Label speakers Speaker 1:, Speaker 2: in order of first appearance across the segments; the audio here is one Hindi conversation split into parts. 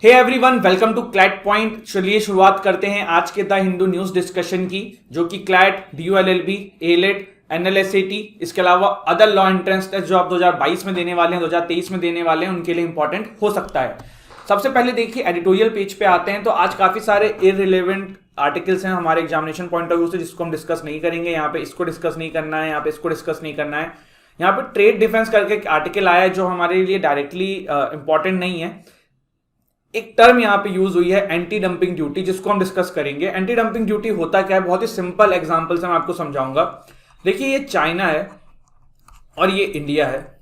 Speaker 1: Hey everyone, welcome to CLAT point. चलिए शुरुआत करते हैं आज के द हिंदू न्यूज डिस्कशन की, जो कि क्लैट, DULLB, एलेट, NLSAT, इसके अलावा अदर लॉ एंट्रेंस टेस्ट जो आप 2022 में देने वाले हैं, 2023 में देने वाले हैं, उनके लिए इंपॉर्टेंट हो सकता है। सबसे पहले देखिए एडिटोरियल पेज पे आते हैं तो आज काफी सारे इररिलेवेंट आर्टिकल्स हैं हमारे एग्जामिनेशन पॉइंट ऑफ व्यू से, जिसको हम डिस्कस नहीं करेंगे। यहाँ पे इसको डिस्कस नहीं करना है, यहाँ पे इसको डिस्कस नहीं करना है। यहाँ पे ट्रेड डिफेंस करके एक आर्टिकल आया है जो हमारे लिए डायरेक्टली इंपॉर्टेंट नहीं है। एक टर्म यहां पे यूज हुई है एंटी डंपिंग ड्यूटी, जिसको हम डिस्कस करेंगे। एंटी डंपिंग ड्यूटी होता क्या है, बहुत ही सिंपल एग्जांपल से मैं आपको समझाऊंगा। देखिए ये चाइना है और ये इंडिया है,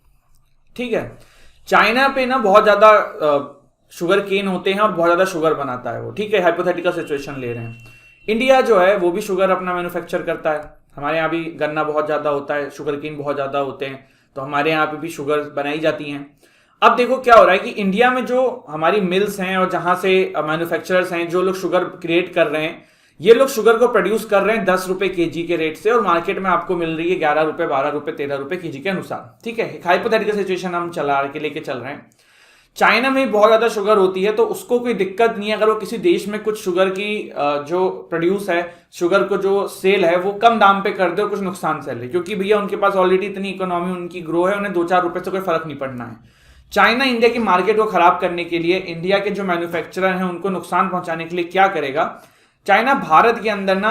Speaker 1: ठीक है। चाइना पे ना बहुत ज्यादा शुगर केन होते हैं और बहुत ज्यादा शुगर बनाता है वो, ठीक है। हाइपोथेटिकल सिचुएशन ले रहे हैं। इंडिया जो है वो भी शुगर अपना मैन्युफैक्चर करता है। हमारे यहाँ भी गन्ना बहुत ज्यादा होता है, शुगर केन बहुत ज्यादा होते हैं, तो हमारे यहाँ पे भी शुगर बनाई जाती हैं। अब देखो क्या हो रहा है कि इंडिया में जो हमारी मिल्स हैं और जहां से मैन्युफैक्चरर्स हैं, जो लोग शुगर क्रिएट कर रहे हैं, ये लोग शुगर को प्रोड्यूस कर रहे हैं 10 रुपए केजी के रेट से, और मार्केट में आपको मिल रही है 11 रुपए, 12 रुपए, 13 रुपए केजी के अनुसार, ठीक है। हाइपोथेटिकल सिचुएशन हम लेके चल रहे हैं। चाइना में बहुत ज्यादा शुगर होती है तो उसको कोई दिक्कत नहीं है अगर वो किसी देश में कुछ शुगर की जो प्रोड्यूस है, शुगर को जो सेल है वो कम दाम पे कर दे और कुछ नुकसान से ले, क्योंकि भैया उनके पास ऑलरेडी इतनी इकोनॉमी उनकी ग्रो है, उन्हें 2-4 रुपए से कोई फर्क नहीं पड़ना है। चाइना इंडिया की मार्केट को खराब करने के लिए, इंडिया के जो मैन्युफैक्चरर हैं उनको नुकसान पहुंचाने के लिए क्या करेगा, चाइना भारत के अंदर ना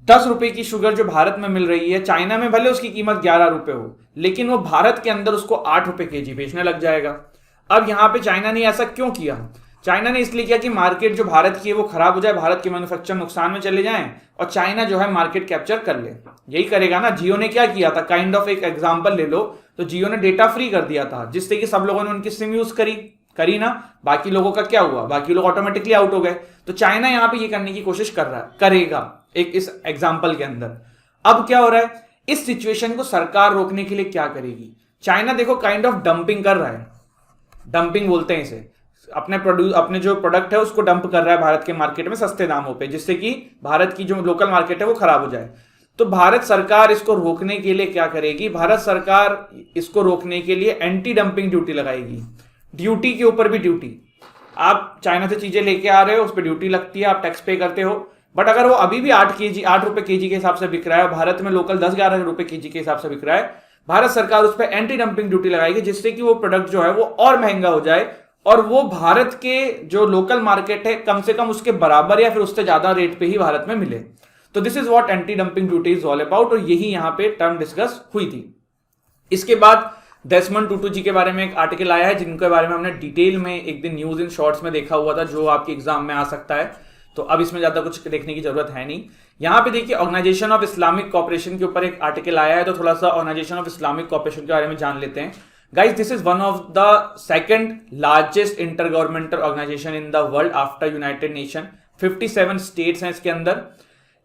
Speaker 1: 10 रुपए की शुगर जो भारत में मिल रही है, चाइना में भले उसकी कीमत 11 रुपए हो, लेकिन वो भारत के अंदर उसको 8 रुपए केजी बेचने लग जाएगा। अब यहां पे चाइना ने ऐसा क्यों किया? चाइना ने इसलिए किया कि मार्केट जो भारत की है वो खराब हो जाए, भारत के मैन्युफैक्चर नुकसान में चले जाएं और चाइना जो है मार्केट कैप्चर कर ले। यही करेगा ना। जियो ने क्या किया था, काइंड ऑफ एक एग्जांपल ले लो तो जियो ने डेटा फ्री कर दिया था, जिससे कि सब लोगों ने उनकी सिम यूज करी ना, बाकी लोगों का क्या हुआ, बाकी लोग ऑटोमेटिकली आउट हो गए। तो चाइना यहां पे ये करने की कोशिश कर रहा है, करेगा एक इस एग्जाम्पल के अंदर। अब क्या हो रहा है, इस सिचुएशन को सरकार रोकने के लिए क्या करेगी? चाइना देखो काइंड ऑफ डंपिंग कर रहा है, डंपिंग बोलते हैं इसे, अपने जो प्रोडक्ट है उसको डंप कर रहा है भारत के मार्केट में सस्ते दामों पे, जिससे कि भारत की जो लोकल मार्केट है वो खराब हो जाए। तो भारत सरकार इसको रोकने के लिए क्या करेगी? भारत सरकार इसको रोकने के लिए एंटी डंपिंग ड्यूटी लगाएगी। ड्यूटी के ऊपर भी ड्यूटी। आप चाइना से चीजें लेके आ रहे हो, उस पर ड्यूटी लगती है, आप टैक्स पे करते हो, बट अगर वो अभी भी 8 रुपए केजी के हिसाब से बिक रहा है, भारत में लोकल 10-11 रुपए केजी के हिसाब से बिक रहा है, भारत सरकार उस पर एंटी डंपिंग ड्यूटी लगाएगी, जिससे कि वो प्रोडक्ट जो है वो और महंगा हो जाए और वो भारत के जो लोकल मार्केट है कम से कम उसके बराबर या फिर उससे ज्यादा रेट पे ही भारत में मिले। तो this is what anti dumping duty is all about, और यही यहां पे टर्म डिस्कस हुई थी। इसके बाद डेस्मंड टूटू जी के बारे में एक आर्टिकल आया है, जिनके बारे में हमने डिटेल में एक दिन न्यूज इन शॉर्ट्स में देखा हुआ था, जो आपके एग्जाम में आ सकता है। तो अब इसमें ज्यादा कुछ देखने की जरूरत है नहीं। यहां पे देखिए ऑर्गेनाइजेशन ऑफ इस्लामिक कोऑपरेशन के ऊपर एक आर्टिकल आया है, तो थोड़ा सा ऑर्गेनाइजेशन ऑफ इस्लामिक कोऑपरेशन के बारे में जान लेते हैं। Guys, this is one of the second largest inter governmental organisation in the world after united nation. 57 states हैं इसके अंदर।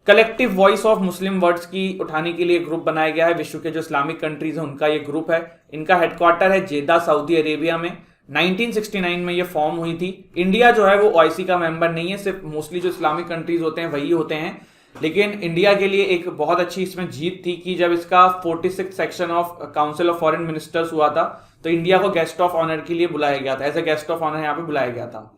Speaker 1: Collective voice of Muslim words की उठाने के लिए ग्रुप बनाया गया है। विश्व के जो इस्लामिक कंट्रीज है उनका ये ग्रुप है। इनका हेडक्वार्टर है जेदा, सऊदी अरेबिया में। 1969 में ये फॉर्म हुई थी। इंडिया जो है वो OIC का मेंबर नहीं है, सिर्फ मोस्टली जो इस्लामिक कंट्रीज होते हैं वही होते हैं। लेकिन इंडिया के लिए एक बहुत अच्छी इसमें जीत थी कि जब इसका 46 section of council of foreign ministers हुआ था, तो इंडिया को गेस्ट ऑफ ऑनर के लिए बुलाया गया था, as a guest of honour यहाँ पे बुलाया गया था।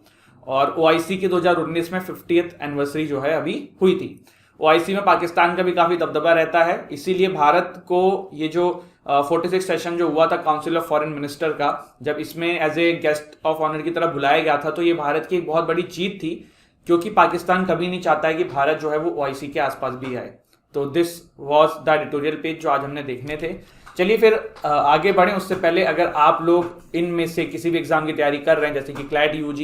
Speaker 1: और OIC के 2019 में 50th एनिवर्सरी जो है अभी हुई थी। OIC में पाकिस्तान का भी काफी दबदबा रहता है, इसीलिए भारत को ये जो 46 सेशन जो हुआ था काउंसिल ऑफ फॉरेन मिनिस्टर का, जब इसमें as a guest of honour की तरह बुलाया गया था, तो ये भारत की एक बहुत बड़ी जीत थी, क्योंकि पाकिस्तान कभी नहीं चाहता है कि भारत जो है वो OIC के आसपास भी आए। तो this was the editorial page जो आज हमने देखने थे। चलिए फिर आगे बढ़ें। उससे पहले अगर आप लोग इनमें से किसी भी एग्जाम की तैयारी कर रहे हैं, जैसे कि CLAT UG,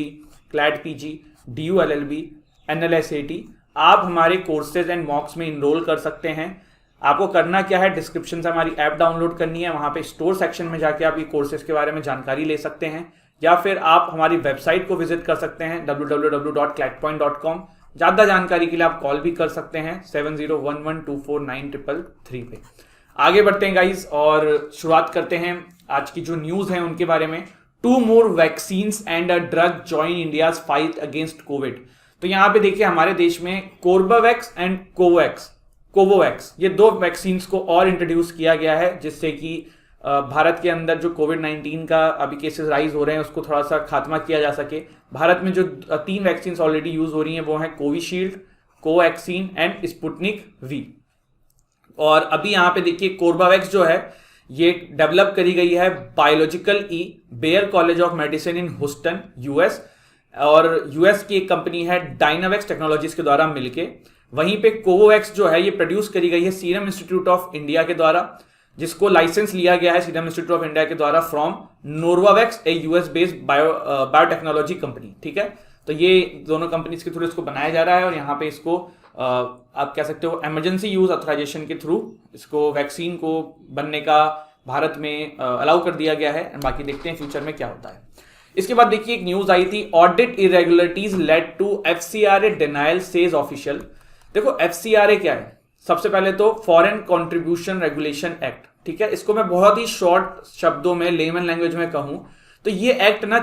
Speaker 1: CLAT PG, DULLB, NLSAT, आप हमारे कोर्सेज एंड मॉक्स में इनरोल कर सकते हैं। आपको करना क्या है, डिस्क्रिप्शन से हमारी ऐप डाउनलोड करनी है, वहां पे स्टोर सेक्शन में जाके आप ये कोर्सेज के बारे में जानकारी ले सकते हैं, या फिर आप हमारी वेबसाइट को विजिट कर सकते हैं www.clatpoint.com। ज्यादा जानकारी के लिए आप कॉल भी कर सकते हैं 7011249333 पे। आगे बढ़ते हैं गाइज और शुरुआत करते हैं आज की जो न्यूज है उनके बारे में। 2 more vaccines and a drug join India's fight against Covid. तो यहां पे देखिए हमारे देश में कोर्बेवैक्स एंड कोवोवैक्स, ये 2 वैक्सीन्स को और इंट्रोड्यूस किया गया है, जिससे कि भारत के अंदर जो कोविड-19 का अभी केसेस राइज हो रहे हैं उसको थोड़ा सा खात्मा किया जा सके। भारत में जो 3 वैक्सीन ऑलरेडी यूज हो रही हैं वो हैं Covishield, Covaxin and Sputnik V. और अभी यहाँ पे देखिए कोर्बावैक्स जो है ये डेवलप करी गई है biological E bear college of medicine in Houston US, और यूएस की एक कंपनी है डायनावैक्स टेक्नोलॉजीज के द्वारा मिलके। वहीं पे कोवोवैक्स जो है ये प्रोड्यूस करी गई है सीरम इंस्टीट्यूट ऑफ इंडिया के द्वारा, जिसको लाइसेंस लिया गया है सीरम इंस्टीट्यूट ऑफ इंडिया के द्वारा from Novavax, A US based biotechnology company. ठीक है, तो ये दोनों कंपनीज के थ्रू इसको बनाया जा रहा है और यहाँ पे इसको आप कह सकते हो इमरजेंसी यूज ऑथराइजेशन के थ्रू इसको वैक्सीन को बनने का भारत में अलाउ कर दिया गया है। बाकी देखते हैं फ्यूचर में क्या होता है। इसके बाद देखिए एक न्यूज आई थी, audit irregularities led to FCRA denial says official. देखो एफसीआरए क्या है, सबसे पहले तो फॉरेन कंट्रीब्यूशन रेगुलेशन एक्ट। ठीक है, इसको मैं बहुत ही शॉर्ट शब्दों में लेमन लैंग्वेज में कहूं तो ये एक्ट ना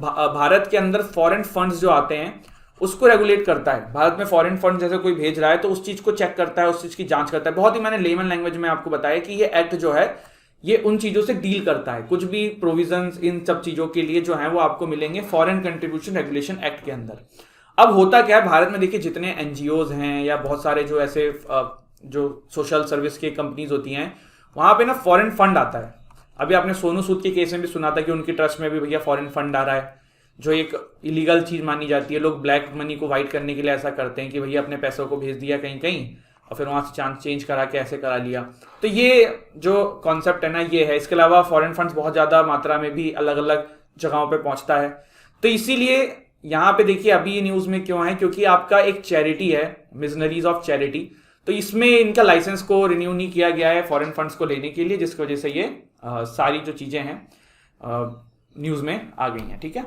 Speaker 1: भारत के अंदर फॉरेन फंड्स जो आते हैं उसको रेगुलेट करता है। भारत में फॉरेन फंड जैसे कोई भेज रहा है तो उस चीज को चेक करता है, उस चीज की जांच करता है। बहुत ही मैंने लेमन लैंग्वेज में आपको बताया कि ये एक्ट जो है ये उन चीजों से डील करता है। कुछ भी प्रोविजंस इन सब चीजों के लिए जो है वो आपको मिलेंगे फॉरेन कंट्रीब्यूशन रेगुलेशन एक्ट के अंदर। अब होता क्या है, भारत में देखिए जितने एनजीओज हैं या बहुत सारे जो ऐसे जो सोशल सर्विस के कंपनीज होती हैं वहां पे ना फॉरेन फंड आता है। अभी आपने सोनू सूद के केस में भी सुना था कि उनकी ट्रस्ट में भी भैया फॉरेन फंड आ रहा है, जो एक इलीगल चीज मानी जाती है। लोग ब्लैक मनी को वाइट करने के लिए ऐसा करते हैं कि भैया अपने पैसों को भेज दिया कहीं कहीं और फिर वहां से चांस चेंज करा के ऐसे करा लिया। तो ये जो कॉन्सेप्ट है ना ये है। इसके अलावा फॉरेन फंड्स बहुत ज्यादा मात्रा में भी अलग अलग जगहों पे पहुंचता है। तो इसीलिए यहाँ पे देखिए अभी ये न्यूज में क्यों है, क्योंकि आपका एक चैरिटी है मिशनरीज ऑफ चैरिटी, तो इसमें इनका लाइसेंस को रिन्यू नहीं किया गया है फॉरेन फंड्स को लेने के लिए, जिसकी वजह से ये सारी जो चीजें हैं न्यूज में आ गई हैं। ठीक है,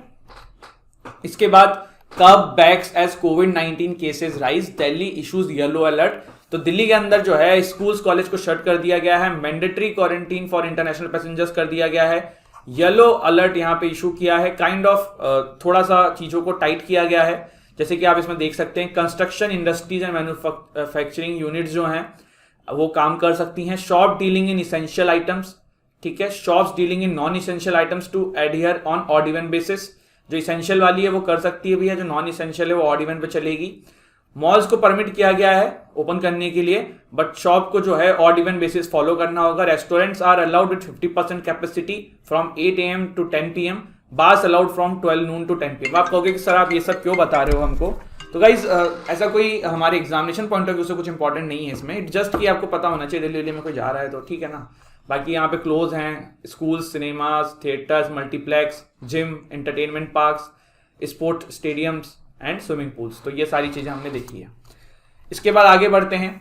Speaker 1: इसके बाद कब बैक्स एज कोविड-19 cases rise, Delhi issues yellow alert. तो दिल्ली के अंदर जो है स्कूल्स कॉलेज को शट कर दिया गया है, mandatory quarantine for international passengers कर दिया गया है, येलो अलर्ट यहाँ पे इशू किया है। काइंड ऑफ थोड़ा सा चीजों को टाइट किया गया है, जैसे कि आप इसमें देख सकते हैं construction industries and manufacturing units जो हैं वो काम कर सकती हैं। Shop dealing in essential items, ठीक है, shops dealing in non essential items to adhere on odd even basis. जो इसेंशियल वाली है वो कर सकती है भैया, जो नॉन इसेंशियल है वो ऑड इवन पे चलेगी। मॉल्स को परमिट किया गया है ओपन करने के लिए, बट शॉप को जो है ऑड इवन बेसिस फॉलो करना होगा। Restaurants are allowed with 50% capacity from 8 AM to 10 PM, bars allowed from 12 noon to 10 PM। आप कहोगे कि सर आप ये सब क्यों बता रहे हो हमको, तो गाइज ऐसा कोई हमारे एग्जामिनेशन पॉइंट ऑफ व्यू से कुछ इंपॉर्टेंट नहीं है इसमें, जस्ट कि आपको पता होना चाहिए दिल्ली में कोई जा रहा है तो ठीक है ना। बाकी यहाँ पे क्लोज हैं schools, cinemas, theatres, multiplex, gym, entertainment parks, sport stadiums and swimming pools. तो ये सारी चीजें हमने देखी है। इसके बाद आगे बढ़ते हैं।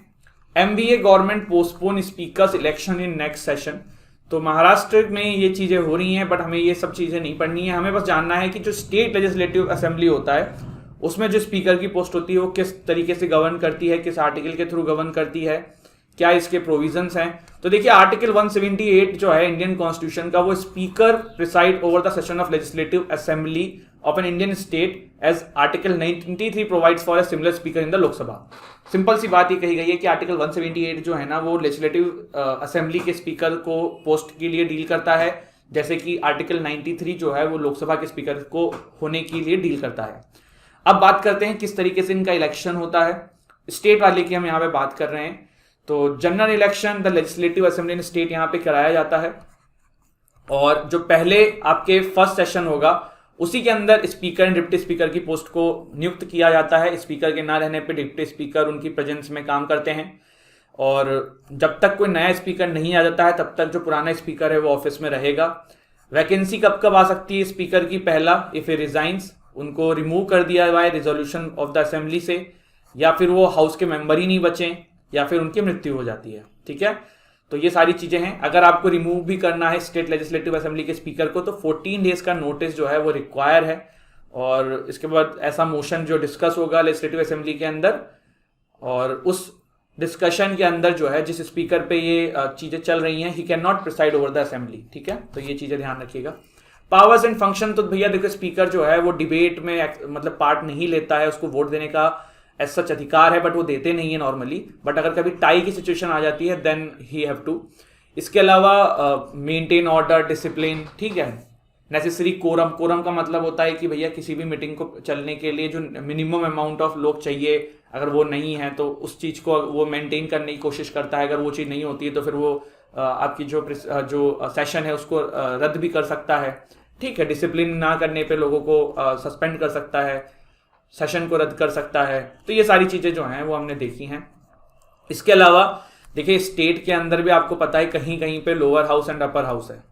Speaker 1: MBA government postpone speakers election in next session. तो महाराष्ट्र में ये चीजें हो रही हैं, बट हमें ये सब चीजें नहीं पढ़नी है। हमें बस जानना है कि जो स्टेट लेजिस्लेटिव असेंबली होता है उसमें जो स्पीकर की पोस्ट होती है वो किस तरीके से गवर्न करती है, किस आर्टिकल के थ्रू गवर्न करती है, क्या इसके प्रोविजंस हैं। तो देखिए आर्टिकल 178 जो है इंडियन कॉन्स्टिट्यूशन का, वो speaker preside over the session of legislative assembly of an Indian state as article 93 provides for a similar speaker in the Lok Sabha. Simple सी बात ये कही गई है कि आर्टिकल 178 जो है ना वो लेजिस्लेटिव असेंबली के स्पीकर को पोस्ट के लिए डील करता है, जैसे कि आर्टिकल 93 जो है वो लोकसभा के स्पीकर को होने के लिए डील करता है। अब बात करते हैं किस तरीके से इनका इलेक्शन होता है। स्टेट वाले की हम यहाँ पे बात कर रहे हैं। तो general election the legislative assembly in state यहाँ पे कराया जाता है, और जो पहले आपके फर्स्ट सेशन होगा उसी के अंदर स्पीकर एंड डिप्टी स्पीकर की पोस्ट को नियुक्त किया जाता है। स्पीकर के ना रहने पे डिप्टी स्पीकर उनकी प्रेजेंस में काम करते हैं, और जब तक कोई नया स्पीकर नहीं आ जाता है तब तक जो पुराना स्पीकर है वो ऑफिस में रहेगा। वैकेंसी कब कब आ सकती है स्पीकर की, पहला इफ ए रिजाइंस, उनको रिमूव कर दिया जाए रिजोल्यूशन ऑफ द असेंबली से, या फिर वो हाउस के मेंबर ही नहीं बचे, या फिर उनकी मृत्यु हो जाती है। ठीक है, तो ये सारी चीजें हैं। अगर आपको रिमूव भी करना है स्टेट लेजिस्लेटिव असेंबली के स्पीकर को तो 14 डेज का नोटिस जो है वो रिक्वायर है, और इसके बाद ऐसा मोशन जो डिस्कस होगा लेजिस्लेटिव असेंबली के अंदर, और उस डिस्कशन के अंदर जो है जिस स्पीकर पे ये चीजें चल रही हैं he can not preside over the assembly. ठीक है, तो ये चीजें ध्यान रखिएगा। पावर्स एंड फंक्शन, तो भैया देखो स्पीकर जो है वो डिबेट में मतलब पार्ट नहीं लेता है, उसको वोट देने का एज सच अधिकार है बट वो देते नहीं है नॉर्मली, बट अगर कभी टाई की सिचुएशन आ जाती है देन ही हैव टू इसके अलावा मेंटेन ऑर्डर, डिसिप्लिन, ठीक है। नेसेसरी कोरम का मतलब होता है कि भैया किसी भी मीटिंग को चलने के लिए जो मिनिमम अमाउंट ऑफ लोग चाहिए, अगर वो नहीं है तो उस चीज़ को वो मेंटेन करने की कोशिश करता है। अगर वो चीज़ नहीं होती है तो फिर वो आपकी जो सेशन है उसको रद्द भी कर सकता है, ठीक है। डिसिप्लिन ना करने पे लोगों को सस्पेंड कर सकता है, सेशन को रद्द कर सकता है। तो ये सारी चीज़ें जो हैं वो हमने देखी हैं। इसके अलावा देखिए स्टेट के अंदर भी आपको पता है कहीं कहीं पे lower house and upper house है,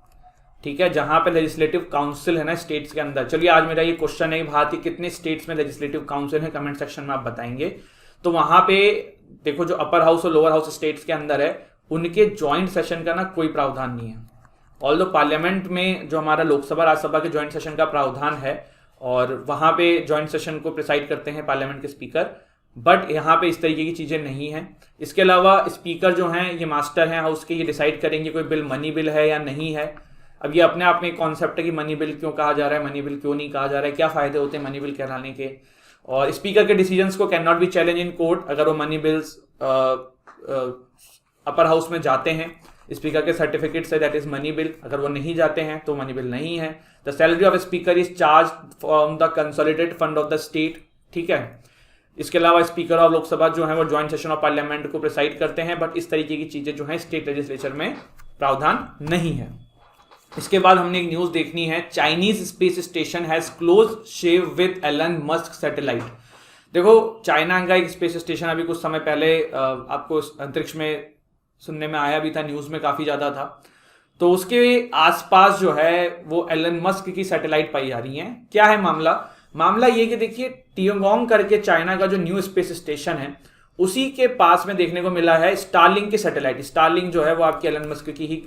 Speaker 1: ठीक है, जहां पे लेजिस्लेटिव काउंसिल है ना स्टेट्स के अंदर। चलिए आज मेरा ये क्वेश्चन है, भारत के कितने स्टेट्स में लेजिस्लेटिव काउंसिल है, कमेंट सेक्शन में आप बताएंगे। तो वहां पे देखो जो अपर हाउस और लोअर हाउस स्टेट्स के अंदर है उनके ज्वाइंट सेशन का ना कोई प्रावधान नहीं है। ऑल्दो पार्लियामेंट में जो हमारा लोकसभा राज्यसभा के ज्वाइंट सेशन का प्रावधान है और वहां पे ज्वाइंट सेशन को प्रिसाइड करते हैं पार्लियामेंट के स्पीकर, बट यहाँ पे इस तरीके की चीजें नहीं है। इसके अलावा स्पीकर जो हैं ये मास्टर हैं हाउस के, ये डिसाइड करेंगे कोई बिल मनी बिल है या नहीं है। अब ये अपने आप में एक कॉन्सेप्ट है कि मनी बिल क्यों कहा जा रहा है, मनी बिल क्यों नहीं कहा जा रहा है, क्या फायदे होते हैं मनी बिल कहलाने के। और स्पीकर के डिसीजंस को can not be challenge in court अगर वो मनी बिल्स अपर हाउस में जाते हैं। स्पीकर के certificate say that is money bill, अगर वो नहीं जाते हैं तो मनी बिल नहीं है। The salary of speaker is charge from the consolidated fund of the state, ठीक है। इसके अलावा स्पीकर ऑफ लोकसभा जो है वो ज्वाइंट सेशन ऑफ पार्लियामेंट को प्रिसाइड करते हैं, बट इस तरीके की चीजें जो है स्टेट लेजिस्लेचर में प्रावधान नहीं है। इसके बाद हमने एक न्यूज देखनी है, Chinese space station has close shave with Elon Musk satellite. देखो चाइना का एक स्पेस स्टेशन अभी कुछ समय पहले आपको अंतरिक्ष में सुनने में आया भी था, न्यूज में काफी ज्यादा था। तो उसके आसपास जो है वो एलन मस्क की सैटेलाइट पाई जा रही है। क्या है मामला ये कि देखिए टियोंगोंग करके चाइना का जो न्यू स्पेस स्टेशन है उसी के पास में देखने को मिला है स्टारलिंक की सैटेलाइट। स्टारलिंक जो है वो आपकी एलन मस्क की ही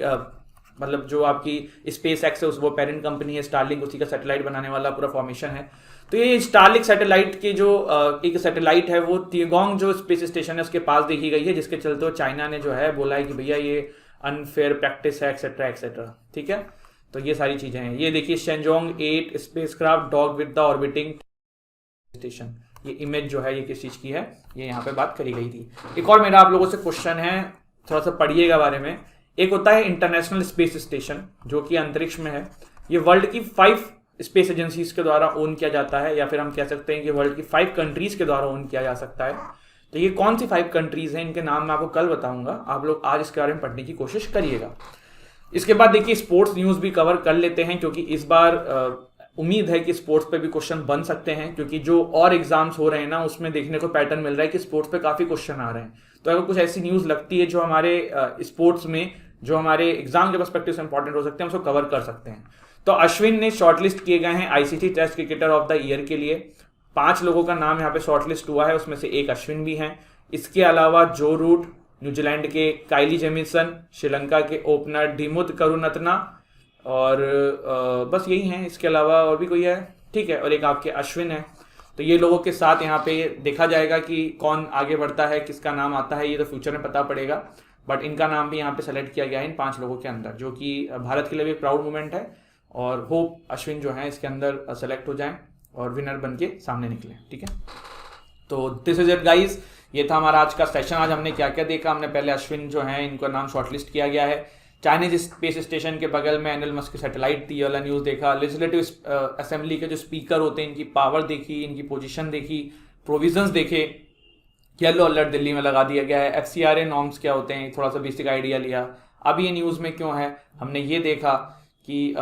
Speaker 1: मतलब जो आपकी स्पेस एक्स है वो पेरेंट कंपनी है, स्टारलिंक उसी का सैटेलाइट बनाने वाला पूरा फॉर्मेशन है। तो ये स्टारलिंक सैटेलाइट की जो एक सैटेलाइट है वो टियोंगोंग जो स्पेस स्टेशन है उसके पास देखी गई है, जिसके चलते चाइना ने जो है बोला है कि भैया ये अनफेयर प्रैक्टिस है एक्सेट्रा एक्सेट्रा, ठीक है। तो ये सारी चीजें हैं। ये देखिए शेंजोंग 8 spacecraft dog with the orbiting station, ये इमेज जो है ये किस चीज की है, ये यहाँ पे बात करी गई थी। एक और मेरा आप लोगों से क्वेश्चन है, थोड़ा सा पढ़िएगा बारे में। एक होता है इंटरनेशनल स्पेस स्टेशन जो कि अंतरिक्ष में है, ये वर्ल्ड की 5 स्पेस एजेंसीज के द्वारा ओन किया जाता है, या फिर हम कह सकते हैं कि वर्ल्ड की 5 कंट्रीज के द्वारा ओन किया जा सकता है। तो ये कौन सी 5 कंट्रीज हैं, इनके नाम मैं आपको कल बताऊंगा, आप लोग आज इसके बारे में पढ़ने की कोशिश करिएगा। इसके बाद देखिए स्पोर्ट्स न्यूज भी कवर कर लेते हैं, क्योंकि इस बार उम्मीद है कि स्पोर्ट्स पे भी क्वेश्चन बन सकते हैं, क्योंकि जो और एग्जाम्स हो रहे हैं ना उसमें देखने को पैटर्न मिल रहा है कि स्पोर्ट्स पे काफी क्वेश्चन आ रहे हैं। तो अगर कुछ ऐसी न्यूज लगती है जो हमारे स्पोर्ट्स में जो हमारे एग्जाम के पर्सपेक्टिव से इंपॉर्टेंट हो सकते हैं, उसको कवर कर सकते हैं। तो अश्विन ने शॉर्टलिस्ट किए गए हैं ICC test cricketer of the year के लिए। 5 लोगों का नाम यहाँ पे शॉर्टलिस्ट हुआ है, उसमें से एक अश्विन भी हैं। इसके अलावा जो रूट न्यूजीलैंड के, काइली जेमिसन श्रीलंका के ओपनर दिमुथ करुणरत्ने, और बस यही हैं। इसके अलावा और भी कोई है, ठीक है, और एक आपके अश्विन है। तो ये लोगों के साथ यहाँ पे देखा जाएगा कि कौन आगे बढ़ता है, किसका नाम आता है, ये तो फ्यूचर में पता पड़ेगा, बट इनका नाम भी यहाँ पे सेलेक्ट किया गया है इन 5 लोगों के अंदर, जो कि भारत के लिए भी एक प्राउड मोमेंट है। और होप अश्विन जो है इसके अंदर सेलेक्ट हो जाएं और विनर बन के सामने निकले, ठीक है। तो दिस इज इट गाइज, ये था हमारा आज का सेशन। आज हमने क्या क्या देखा, हमने पहले अश्विन जो है इनका नाम शॉर्टलिस्ट किया गया है, चाइनीज स्पेस स्टेशन के बगल में एलन मस्क की सैटेलाइट थी, ये वाला न्यूज़ देखा, लेजिस्लेटिव असेंबली के जो स्पीकर होते हैं इनकी पावर देखी, इनकी पोजीशन देखी, प्रोविजंस देखे, येलो अलर्ट दिल्ली में लगा दिया गया है, FCRA नॉर्म्स क्या होते हैं थोड़ा सा बेसिक आइडिया लिया। अब ये न्यूज़ में क्यों है, हमने ये देखा कि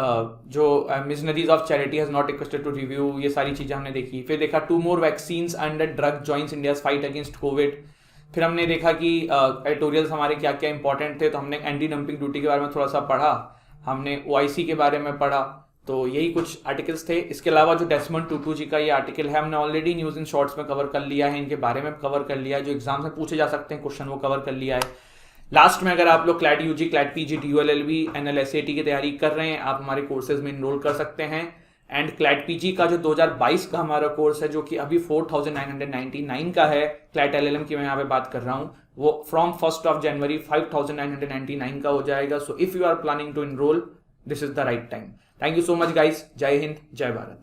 Speaker 1: जो missionaries of charity has not requested to review, ये सारी चीज़ें हमने देखी। फिर देखा 2 more vaccines under drug joins India's fight against Covid. फिर हमने देखा कि एडिटोरियल्स हमारे क्या क्या इंपॉर्टेंट थे, तो हमने एंटी डंपिंग ड्यूटी के बारे में थोड़ा सा पढ़ा, हमने OIC के बारे में पढ़ा, तो यही कुछ आर्टिकल्स थे। इसके अलावा जो डेस्मंड टूटू जी का ये आर्टिकल है हमने ऑलरेडी न्यूज़ इन शॉर्ट्स में कवर कर लिया है, इनके बारे में कवर कर लिया है, जो एग्जाम्स में पूछे जा सकते हैं क्वेश्चन वो कवर कर लिया है। लास्ट में अगर आप लोग CLAT UG, CLAT PG, DULLB, NLSAT की तैयारी कर रहे हैं, आप हमारे कोर्सेज में इनरोल कर सकते हैं। एंड क्लैट PG का जो 2022 का हमारा कोर्स है, जो कि अभी 4999 का है, क्लैट LLM की मैं यहाँ पे बात कर रहा हूँ, वो फ्रॉम 1 जनवरी 5999 का हो जाएगा। So if you are planning to enrol, this is the right time. Thank you so much guys, जय हिंद, जय भारत।